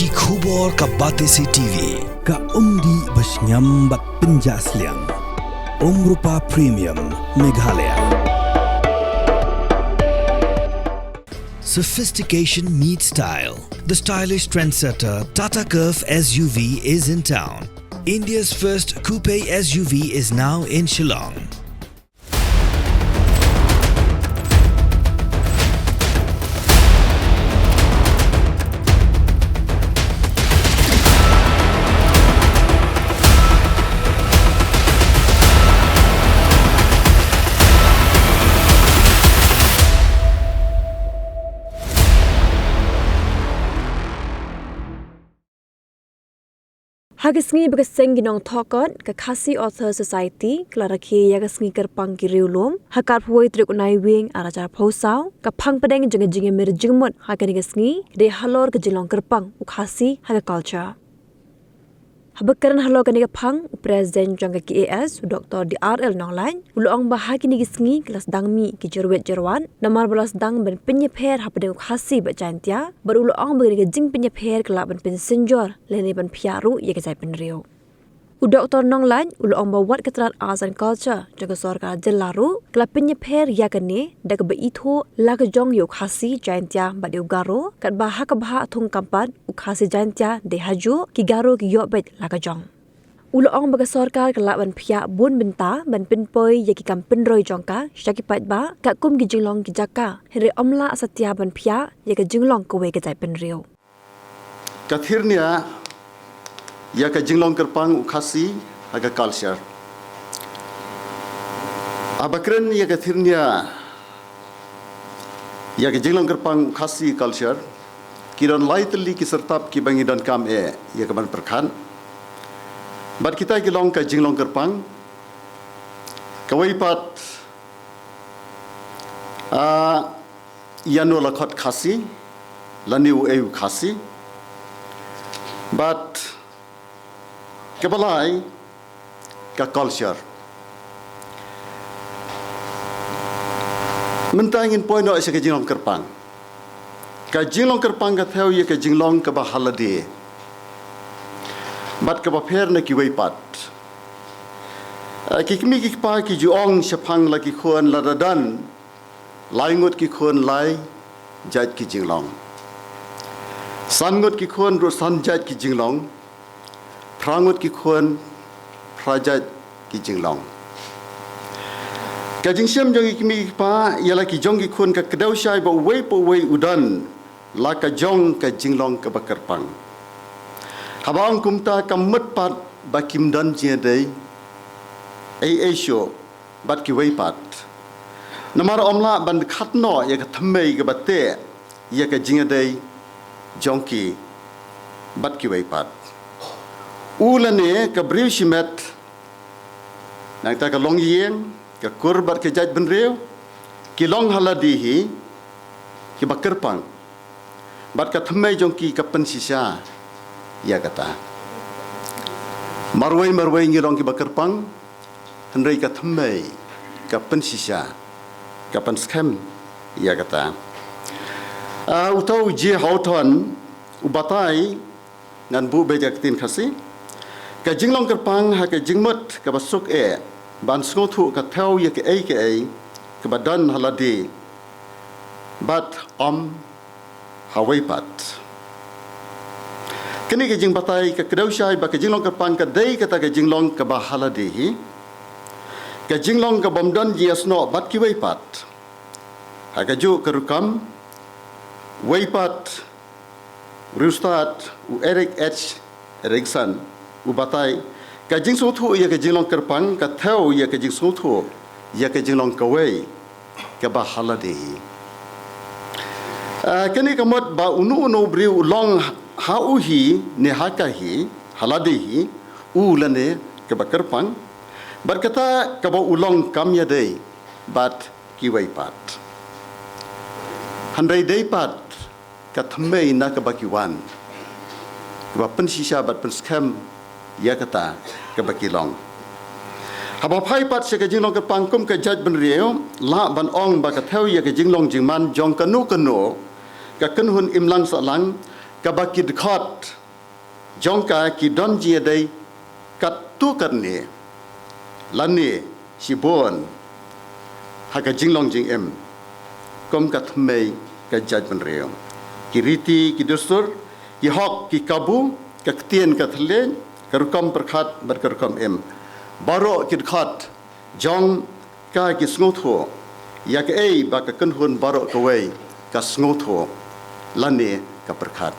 ki khubor ka bate si TV ka umdi basnyam bat penjasliang Rupa Premium Meghalaya. Sophistication meets style. The stylish trendsetter Tata Curvv SUV is in town. India's first coupe SUV is now in Shillong. Hagasngi bagaseng ginong thokot ka Khasi Author Society klaraki yagasngi kerpang kiriulum hakar phuai truk unai wing arajar phosau ka phang padeng jinga mir jingmot hakani gasngi de halor ka jilong kerpang u Khasi haga culture habakaran halor kani ka phang president jangga KAS Dr. DRL Nonglan ulong bahagi ni gisngi kelas dangmi ki jerwet jerwan namar belas dang ben Jingpynïapher hapadeng Khasi ba Jaitntia berulong bagi ka Jingpynïapher kelak ben Pynsynjor lene ben Phiah ye ka Jaitbynriew Dr. Nonglan ulong bawat keteran azan culture jaga sorkar jelaru kelak Jingpynïapher yakani dak ba itho la ka jong yo Khasi Jaintia ba de garo kat bahak bah thung kampat u Khasi Jaintia de haju ki garo ki yo bet la ka jong ulong baga sorkar kelak ban Phiah bun benta ban pinpoi ye ki kam pinroi jongka syaki pat ba ka kum ki jinglong ki jaka here omla satya ban Phiah ye ka jinglong ko we ka Jaitbynriew kathirnia ya ka jinglong kerpang Khasi aga culture abakren ya kathirnia ya ka jinglong kerpang Khasi culture kiron lightly ki sertap ki bangidan kam ya ka ban perkhan bat kita ki long ka jinglong kerpang kawai pat yano lakhot Khasi laniu eu Khasi but kebalai ka culture mentangin poin no ka jinglong kerpang ka theo ye ka jinglong ka bahalade bat ka bapher na ki weipat ki kimi ki pa ki juong shapang la ki khon la dadan laingot ki khon lai jat ki jinglong sangot ki khon ro san jat ki jinglong prangot ki khon prajat ki jinglong ka jingsiam jong ki mi pa yala ki jong ki khon ka kedau shai po wei udan la ka jong ka jinglong ka bakarpang habang kumta kamut pat ba kimdan je dei ai sho bat ki wei pat namar omla ban khatno ya ka thammei ka batte ya ka jingadei jongki bat ki wei pat ulane ka briu shimet nang ta ka long yeng ka Curvv ka Jaitbynriew ki long haladihi ki bakerpang bat ka thamai jongki ka pensisa ya kata marwai ngilong ki bakerpang hendrai ka thamai ka pensisa ka penskem ya kata utau je hauton ubatai ngan bu beja tin Khasi ka jinglong kerpang ha ka jingmot ka basuk ban sngotu ka theo ye ka ka badan haladi bat hawai pat kini ka jing batai ka kedau shai ba ka jinglong kerpang ka dei kata ka jinglong ka ba haladi ka jinglong ka bomdan jiasno bat ki wei pat ha ka ju ka rukam wei pat Rustat u Eric H Erikson ubatai ka jing sotu ya ka jinglong kerpang ka theo ya ka jing sotu ya ka jinglong kawai ka ba halade kini kamot ba unu briu long hauhi ne hakahi halade ulane ka ba kerpang berkata ka ba ulong kam ya dei bat ki wai pat handai dei pat ka thammei na ka ba ki wan ka ba pensisa bat penskam ya kata ke bakilong haba phai pat se ke jinglong ke pangkum ke Jaitbynriew la ban ong ba ka theo ye ke jinglong jingman jong kanu ka kenhun imlang salang kabakid khot jongka ki don ji dei kat tu kat ni lani sibon haka jinglong jing em kom kat mei ka Jaitbynriew ki riti ki dustur ki hok ki kabu ka ktien ka thlen karukam perkhat bar karukam em baro ki khat jong ka ki snutho yak ei ba ka kanhun baro ka wei ka snutho lani ka perkhat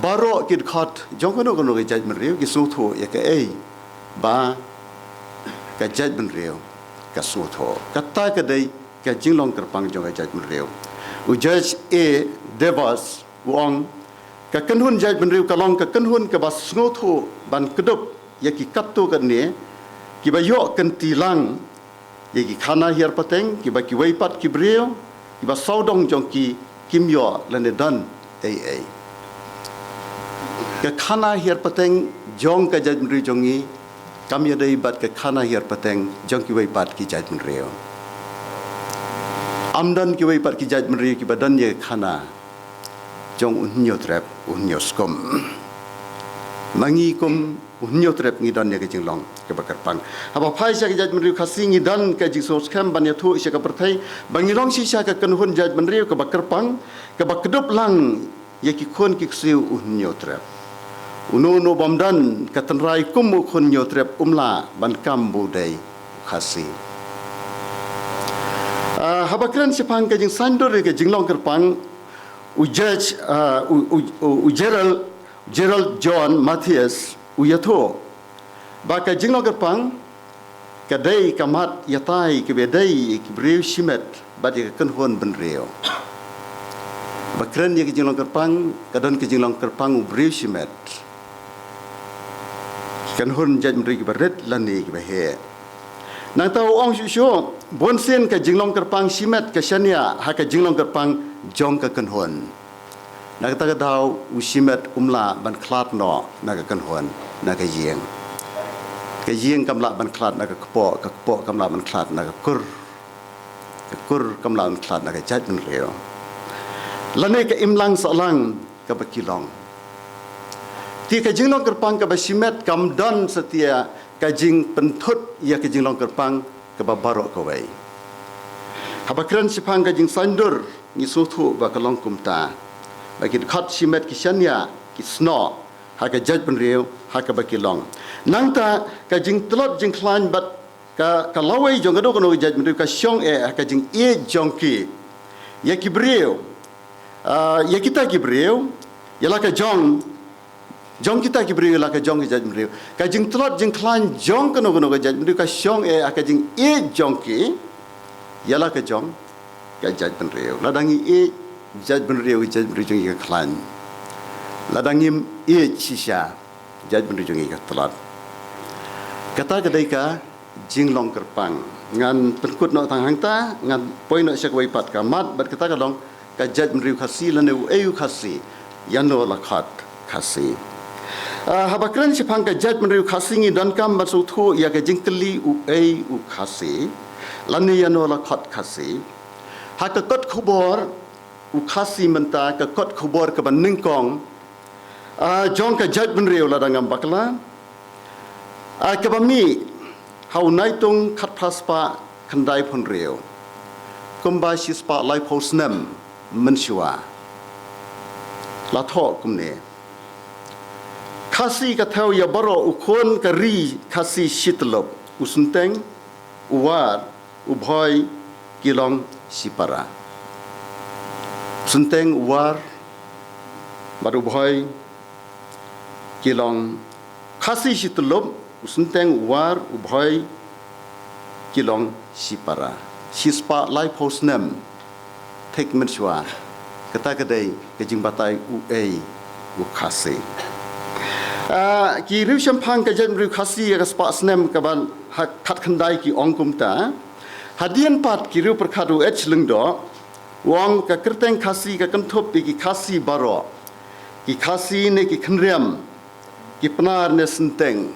baro ki khat jong kono kono ki Jaitbynriew ki snutho yak ei ba ka Jaitbynriew ka snutho kata ka dei ka jinglong kerpang jong ka Jaitbynriew ujaj e devas wong ka kanhun Jaitbynriew kalong ka kanhun ka bas snutho ban kedup yaki kattu kan ni ki ba yo kan tilang yaki khana hier pateng ki ba ki weipat ki breu ki ba saudong jong ki kimyo lane dan ai ka khana hier pateng jong ka Jaitbynriew jongi kami ada ibat ka khana hier pateng jong ki weipat ki Jaitbynriew amdan ki weipat ki Jaitbynriew ki badan ye khana jong unyo trap unyo skom mangi kum unyo trap ngi dan ye ke jinglong ke bakar pang aba phai sha ke Jaitbynriew khasi ngi dan ke jisos kham ban ya thu sha ka perthai bangilong si sha ka kanhun Jaitbynriew ke bakar pang ke bakdup lang ye ki khon ki siu unyo trap uno bomdan ka tanrai kum unyo trap umla ban kambu dei khasi habakran sipang ke jing sandor ke jinglong kerpang ujaj Gerald John Matthias uyatho baka jinglong kerpang kadai kamat yatai ke bedai ke breu shimet badi ke kanhon benreo bakran ye ke jinglong kerpang kadon ke jinglong kerpang breu shimet kanhon Jaitbynriew ke baret lani ke bahe nang tahu ong shu bonsen ke jinglong kerpang shimet ke shania ha ke jinglong kerpang jong ke kanhon nak ta daw usimet umla ban klat no nak kanhon nak ke yeng kamla ban klat nak kpo kamla ban klat nak kur kamla ban klat nak Jaitbynriew lane ke imlang salang ke bakilong ti ke jinglong kerpang ke basimet kamdan setia kajing pentut ia ke jinglong kerpang ke babaro ke wei habakran sipang kajing sandur ni suthu ba kalong kumta bagi khat simet ki shania ki sno ha ke Jaitbynriew ha ke bakilong nangta kajing telot jing klan bat ka lawai jong kado kono Jaitbynriew ka syong ha kajing e jongki ya ki breu ya kita ki breu ya la ka jong kita ki breu la ka jong ki Jaitbynriew ka jing telot jing klan jong kono kono Jaitbynriew ka syong ka jing e jongki yala ka jong ka Jaitbynriew ladangi e Jaitbynriew jong ka klan ladangi e shisha Jaitbynriew jong ka telot kata kadai ka jinglong kerpang ngan penkut no tang hangta ngan poi no syak wai pat ka mat bat kata ka long ka Jaitbynriew khasi lanu eu khasi yano la khat khasi habakran sipang ka Jaitbynriew khasi ngi dan kam basu thu ya ka jingkli u khasi lani yano la khat khasi ha ka kot khubor u khasi menta ka kot khubor ka ban ningkong jong ka Jaitbynriew la dangam bakla ka bami hau naitung khat phaspa khandai phonreu kumba shispa lai phosnam menshua la tho kumne khasi ka thau ya baro ukhon ka ri khasi shitlop usunteng uwar ubhoy kilong sipara sunteng uwar baru ubhoy kilong khasi shitlop usunteng uwar ubhoy kilong sipara shispa lai phosnam thek menshwa kata kadai kejing batai u khasi ki riu champang ka Jaitbynriew khasi ka spa snem ka ban khat khandai ki ongkum ta hadian pat ki riu perkhadu lengdo wong ka kerteng khasi ka kanthop ki khasi baro ki khasi ne ki khnriam ki pnar ne senteng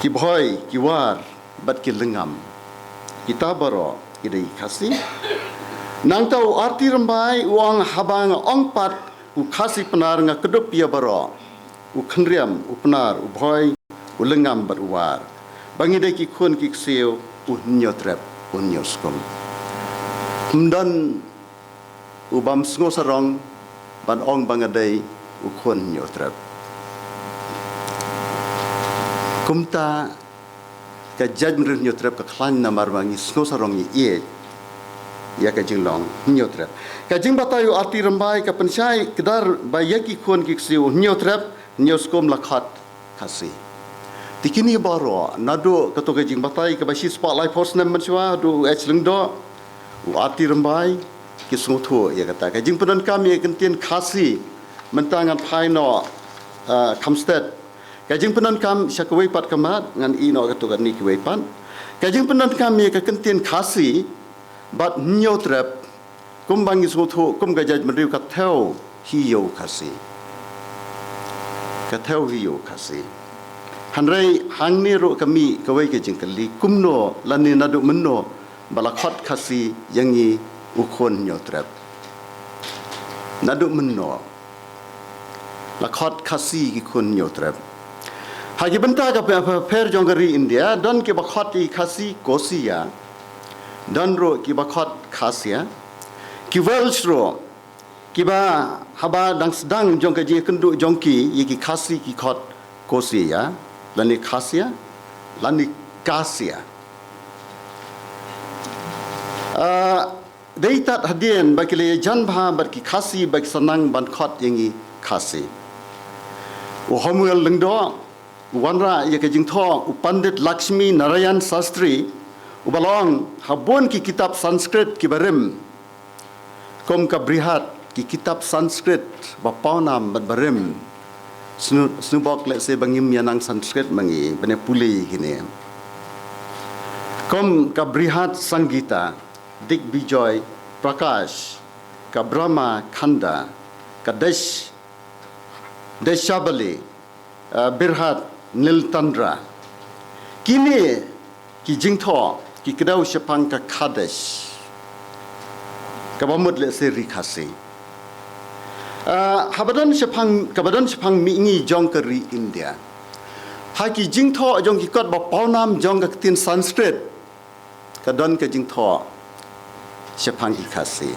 ki bhoi ki war bat ki lengam kita baro ki dei khasi nang tahu arti rambai uang habang ong pat u khasi penar nga kedup ya baro u khenriam u penar u boy u lengam beruar bangi de ki khun ki kseu u nyotrep u nyoskom mdan u bam sngo sarong ban ong bangadei u khun nyotrep kumta ka Jaitbynriew nyotrep ka khlan namar bangi sngo sarong ye ya ka jinglong nyotrep ka jing batayu arti rambai ka pensyai kedar bayaki khon ki ksiu nyotrep nyoskom lakhat khasi tikini baro nado kato ka jing batai ka basi spotlight post nam manswa du lengdo u arti rambai ki sungthu ya kata ka jing penan kami kentien khasi mentangan phaino kamsted ka jing penan kam syakawai pat kamat ngan ino kato ka ni kiwai pan ka jing penan kami ka kentien khasi bat nyotrep kum bangi sungthu kum ga Jaitbynriew ka theo hiyo khasi ka theo hiyo khasi hanrei hangni ro kami kawai ke jingkali kumno lani nadu menno balakhat khasi yangi ukhon nyotrep nadu menno lakhat khasi ki khon nyotrep hagi benta ka per jongari India dan ke bakhat i khasi kosia dan ro ki bakhat khasia ki welsh ro ki ba haba dang sedang jong ka ji kendu jongki yi ki khasi ki khot kosia lani khasia lani kasia deitat hadien bakile janbha bar ki khasi bak sanang ban khot yangi khasi u homuel lengdo wanra ye ka jingtho u pandit Lakshmi Narayan Sastri ubalong habon ki kitab Sanskrit ki barim kom ka brihat ki kitab Sanskrit bapawnam barim snubok le se bangim yanang Sanskrit mangi bane puli gini kom ka brihat Sanggita Digbijoy Prakash ka Brahma Khanda ka Deshabali Birhat Niltandra kini ki jingtho ki kedau sepang ka Kadesh ka bamut le seri khasi habadan sepang mingi jong keri India ha ki jingtho jong ki kot ba pawnam jong ka tin Sanskrit ka don ka jingtho sepang ki khasi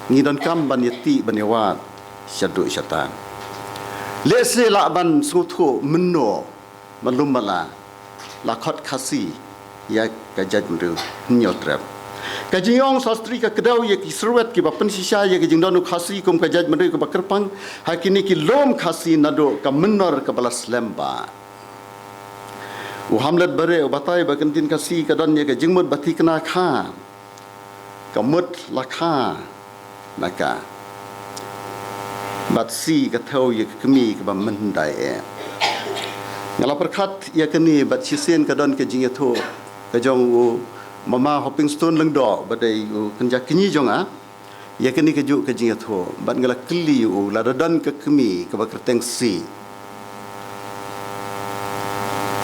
ni don kam ban yati banewat syadu syatan le se la ban suthu menno malumala la khot khasi ya ka Jaitbynriew nyotrep ka jingong sastri ka kedau ye ki serwet ki bapen sisa ye ki jingdonu khasi kum ka Jaitbynriew ka bakerpang hakini ki lom khasi nado ka menor ka balas lemba u hamlet bare u batai ba kentin khasi ka don ye ka jingmut bati kena kha ka mut la kha maka bat si ka thau ye kemi ka ba mendai e ngala perkhat ya keni bat sisen ka don ka jingetho ka jong u mama hopping stone lengdo badai u kenja kinyi jonga ya keni ka ju ka jingetho bat ngala kli u la dan ka kemi ka ba kerteng si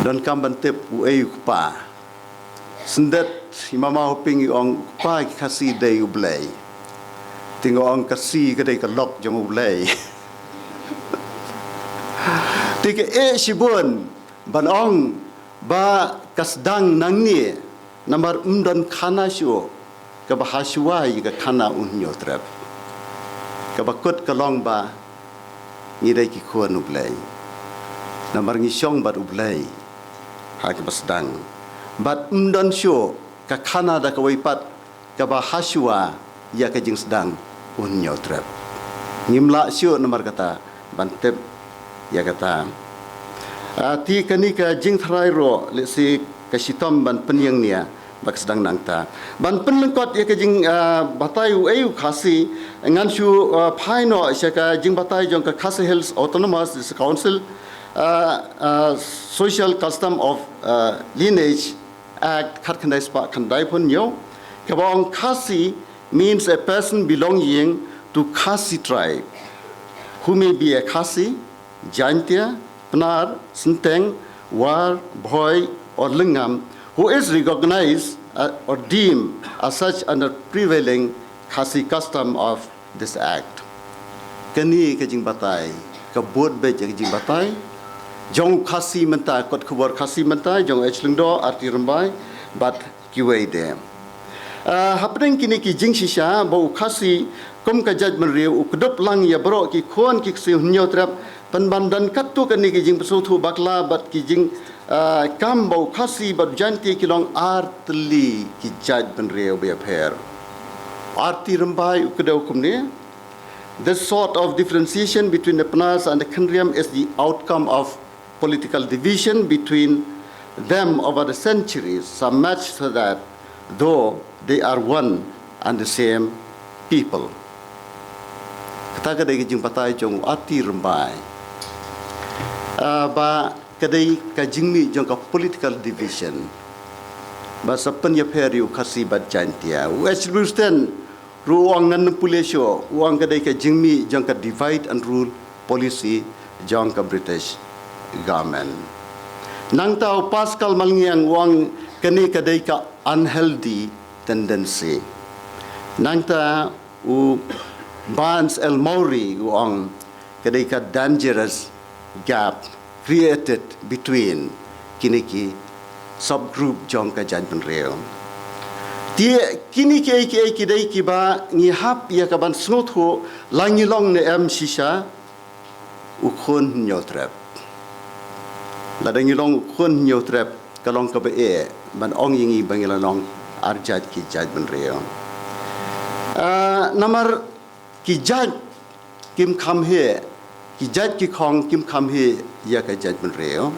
don kam bantep u ei pa sendet mama hopping ong pa ki khasi dei u blai tingo ong kasi ka dei ka lok jong u blai tika e sibun ban ong ba kasdang nangni namar umdan khana shu ka bahashuai ka khana unyo trap ka bakut ka long ba ni dai ki khon ublai namar ngi shong bat ublai ha ka basdang bat umdan shu ka khana da ka waipat ka bahashua ya ka jing sedang unyo trap ngimla shu namar kata bantep ya kata ti kani ka jing thrai ro le si ka sitom ban penyang nia bak sedang nangta ban penlengkot ya ka jing batai u eu khasi ngan shu phaino saka jing batai jong ka Khasi Hills Autonomous Council Social Custom of Lineage Act khat khandai spa khandai phon yo ka bong Khasi means a person belonging to Khasi tribe who may be a Khasi, Jaintia, Pnar, Sinteng, War, Boy, or Lingam, who is recognized or deemed as such under prevailing Khasi custom of this act. Kani ke jing batai, ke buat be ke jing batai. Jong Khasi mentai kot kubur Khasi mentai jong echlengdo arti rembai but kiwei dem. Happening kini ki jing shisha bau Khasi kom ka Jaitbynriew ukdop lang ya bro ki khon ki si hunyo trap penbandan katu kani ki jing pesutu bakla but ki jing kam bau Khasi but Jaintia ki long artli ki Jaitbynriew be appear. Arti rembai ukdau kumni. This sort of differentiation between the Pnas and the Kynriam is the outcome of political division between them over the centuries, some much so that though they are one and the same people. Kata kadai kajing patai jong arti rembai. Ba kadai kajingmi jong ka political division. Ba Pynsynjor yu Khasi bat Jaintia. Which understand ruang nan pulisyo, uang kadai kajingmi jong ka divide and rule policy jong ka British government. Nang tau Pascal Malngiang uang kani kadai ka unhealthy tendency. Nang ta u Barnes L. Maury uang kadai ka dangerous gap created between kiniki subgroup jong ka Jaitbynriew. Dia kini kidai kiba ngihap ya kaban snut ho langilong ne em shisha ukhon nyotrap. Ladang ilong ukhon nyotrap kalong ka be ban ong yingi bangilanong arjat ki Jaitbynriew. Namar ki jat kim kham he ki jat ki khong kim kham he ya ka Jaitbynriew.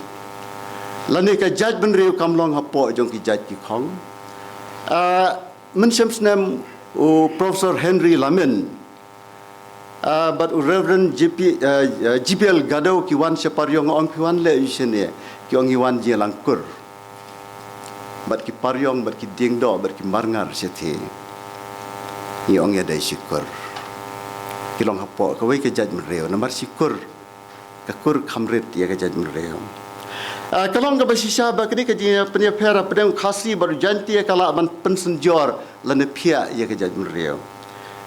Lani ka Jaitbynriew kam long hapo jong ki jat ki khong. Mensyamsnam Professor Henry Lamin, but Reverend GPL Gadau kiwan separyong ong kiwan le isene ki ong iwan je langkur. But ki paryong but ki dingdo but ki marngar seti. Ni ong ya dai syukur. Ki long hapo ka wei ka Jaitbynriew namar syukur ka kur khamrit ya ka Jaitbynriew. Kalong ka basisya ba kini ka Jingpynïapher pedang Khasi baru Jaintia kala ban Pynsynjor lane Phiah ya ka Jaitbynriew.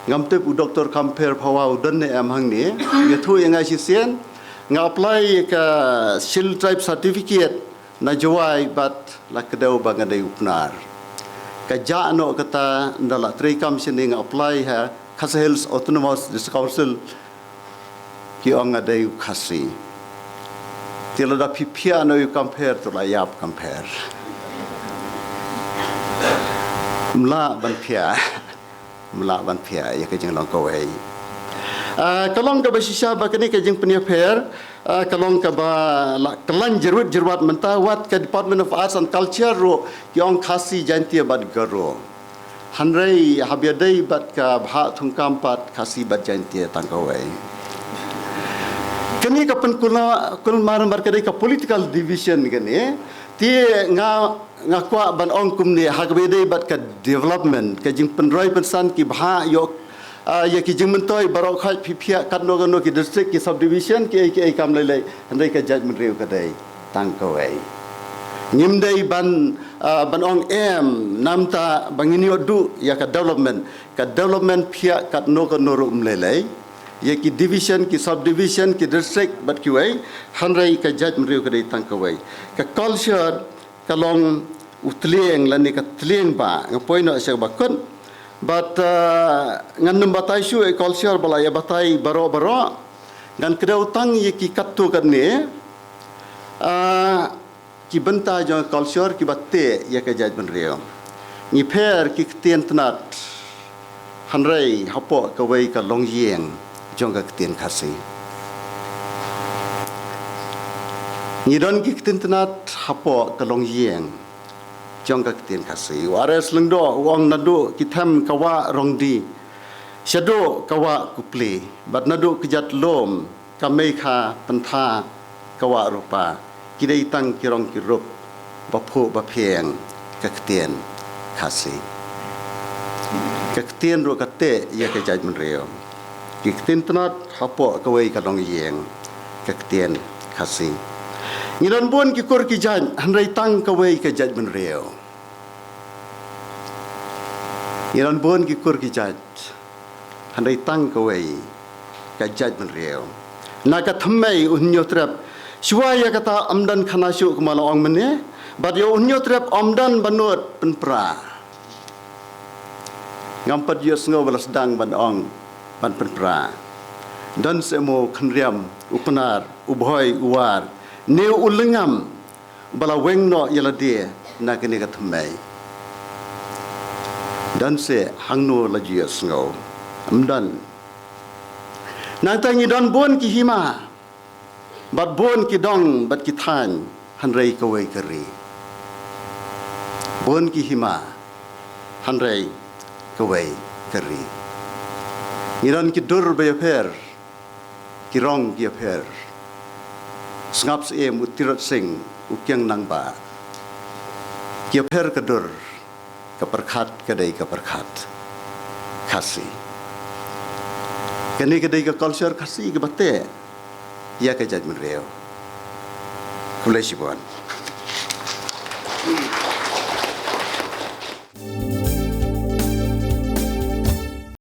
Ngam tep u Dr. Compare Phawa udan ne am hang ni ya thu yang ai sien nga apply ka Shield Tribe certificate na jawai bat la kedau bangadai upnar. Ka ja no kata ndala trikam sini nga apply ha Khasi Hills Autonomous Council ki ong adai Khasi. Tila da Phiah no you compare to la yap compare. Mla ban Phiah ya ka jing long kawai. Kalong ka basisya ba kini ka Jingpynïapher kalong ka ba kelan jerwat mentawat ka Department of Arts and Culture ro ki ong Khasi Jaintia bat garo. Hanrei habiadai bat ka bha thungkam pat Khasi bat Jaintia tangkawai. Kini kapan kul maram berkadai ka political division kini tie nga kwa ban ong kumni hagbedai bat ka development ka Jingpynriew pensan ki bha yok ya ki jingmentoi barok khai Phiah kat no ki district ki subdivision ki kam lai handai ka Jaitbynriew kadai tangkawai ngimdai ban ong namta bangini odu ya ka development Phiah kat no ru mlelai ya ki division ki subdivision ki district bat ki wai hanrai ka Jaitbynriew ka dai tangkawai ka culture kalong utlieng lani ka tlieng ba ngapoi no sa bakun but ngan nambatai shu e culture bala ya batai baro ngan kedau tang ye ki katu kan ni ki benta jong culture ki batte ya ka Jaitbynriew ni pher ki tien tnat hanrai hapo ka wai ka long yeng jong ka tien Khasi ni don ki tintenat hapo ka long yeng jong ka tien Khasi wares lengdo wong nadu kitam kawa rongdi shado kawa kupli bat nadu kijat lom kamekha pantha kawa rupa kidai tang kirong kirup bapho baphieng ka tien Khasi ka tien ro ka te ya ka Jaitbynriew ki tintenat hapo ka wei ka long yeng ka tien Khasi ngiran bon ki kor ki jan hanrai tang ka wei ka Jaitbynriew ngiran bon ki kor ki jan handai tang kawai ka Jaitbynriew na ka thamai unyo trap suaya kata amdan khanasyu kemala ong mene bad yo unyo trap amdan banut penpra ngampat yo sngo balas dang ban ong ban penpra dan semo khnriam upanar ubhoi uwar neu ulengam bala wengno yalade na kene ka thamai dan se hangno lagi sngo amdan nang tangi don bon ki hima bat bon ki dong bat ki than hanrei kawai kari bon ki hima hanrei kawai kari ngiran ki dur bayapher ki rong ki apher snaps mutirat sing ukyang nang ba ki apher kadur kaperkhat kadai kaperkhat khasi kani kadai ka culture khasi ke bate ya ke Jaitbynriew kulai sibuan